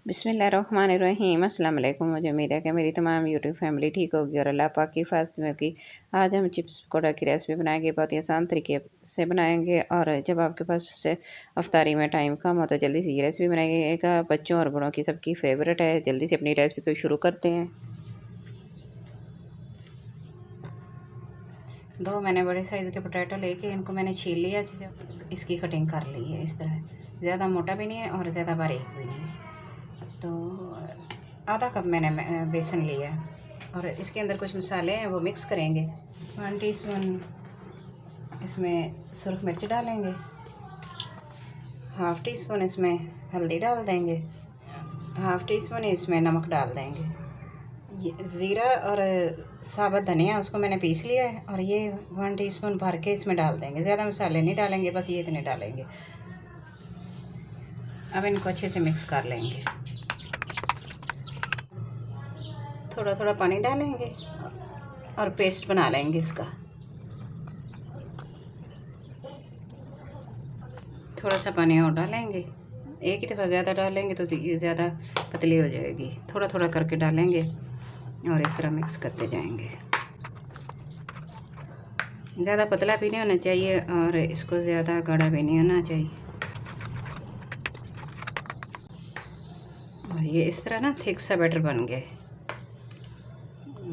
बिस्मिल्लाहिर्रहमानिर्रहीम। अस्सलाम वालेकुम। मुझे उम्मीद है कि मेरी तमाम यूट्यूब फैमिली ठीक होगी और अल्लाह पाक की हिफाज़त में होगी। आज हम चिप्स पकौड़ा की रेसिपी बनाएंगे। बहुत ही आसान तरीके से बनाएंगे और जब आपके पास से अफ्तारी में टाइम कम हो तो जल्दी से ये रेसिपी बनाइएगा। बच्चों और बड़ों की सबकी फेवरेट है। जल्दी से अपनी रेसिपी को शुरू करते हैं। दो मैंने बड़े साइज़ के पोटैटो लेके इनको मैंने छील लिया अच्छे से। इसकी कटिंग कर ली है इस तरह। ज़्यादा मोटा भी नहीं है और ज़्यादा बारीक भी नहीं है। तो आधा कप मैंने बेसन लिया है और इसके अंदर कुछ मसाले हैं वो मिक्स करेंगे। 1 टीस्पून इसमें सुरख मिर्च डालेंगे, हाफ़ टी स्पून इसमें हल्दी डाल देंगे, हाफ़ टी स्पून इसमें नमक डाल देंगे। ये ज़ीरा और साबुत धनिया उसको मैंने पीस लिया है और ये 1 टीस्पून भर के इसमें डाल देंगे। ज़्यादा मसाले नहीं डालेंगे, बस ये इतने डालेंगे। अब इनको अच्छे से मिक्स कर लेंगे। थोड़ा थोड़ा पानी डालेंगे और पेस्ट बना लेंगे इसका। थोड़ा सा पानी और डालेंगे। एक ही दफ़ा ज़्यादा डालेंगे तो ये ज़्यादा पतली हो जाएगी। थोड़ा थोड़ा करके डालेंगे और इस तरह मिक्स करते जाएंगे। ज़्यादा पतला भी नहीं होना चाहिए और इसको ज़्यादा गाढ़ा भी नहीं होना चाहिए। और ये इस तरह ना थिक सा बैटर बन गया।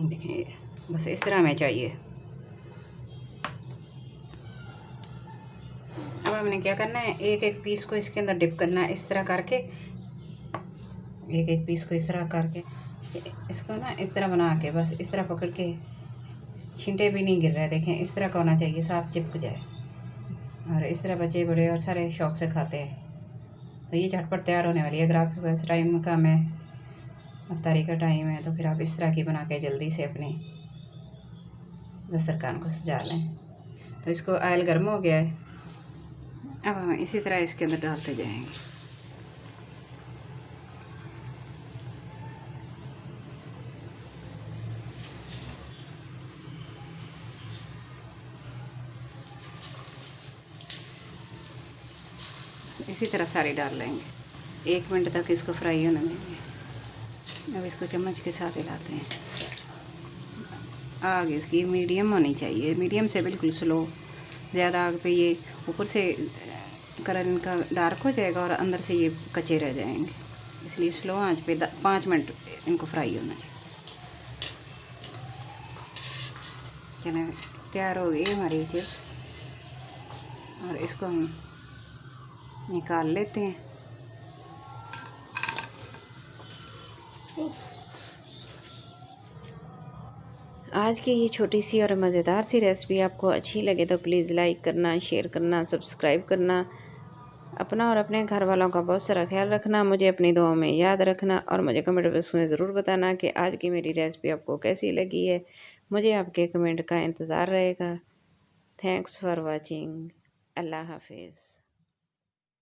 देखिए बस इस तरह में चाहिए। अब हमने क्या करना है, एक एक पीस को इसके अंदर डिप करना है। इस तरह करके एक एक पीस को इस तरह करके इसको ना इस तरह बना के बस इस तरह पकड़ के, छींटे भी नहीं गिर रहे। देखें इस तरह का होना चाहिए, साथ चिपक जाए। और इस तरह बच्चे बड़े और सारे शौक से खाते हैं। तो ये झटपट तैयार होने वाली है। अगर आपके पास टाइम कम है, अफ्तारी का टाइम है, तो फिर आप इस तरह की बना के जल्दी से अपने दस्तरखान को सजा लें। तो इसको ऑयल गर्म हो गया है। अब हम इसी तरह इसके अंदर डालते जाएंगे। इसी तरह सारे डाल लेंगे। 1 मिनट तक इसको फ्राई होने देंगे। अब इसको चम्मच के साथ हिलाते हैं। आग इसकी मीडियम होनी चाहिए, मीडियम से बिल्कुल स्लो। ज़्यादा आग पे ये ऊपर से कलर इनका डार्क हो जाएगा और अंदर से ये कच्चे रह जाएंगे। इसलिए स्लो आंच पे 5 मिनट इनको फ्राई होना चाहिए। चलें, तैयार हो गई हमारी चिप्स और इसको हम निकाल लेते हैं। आज की ये छोटी सी और मज़ेदार सी रेसिपी आपको अच्छी लगे तो प्लीज़ लाइक करना, शेयर करना, सब्सक्राइब करना। अपना और अपने घर वालों का बहुत सारा ख्याल रखना। मुझे अपनी दुआओं में याद रखना और मुझे कमेंट बॉक्स में ज़रूर बताना कि आज की मेरी रेसिपी आपको कैसी लगी है। मुझे आपके कमेंट का इंतज़ार रहेगा। Thanks for watching. अल्लाह हाफिज़।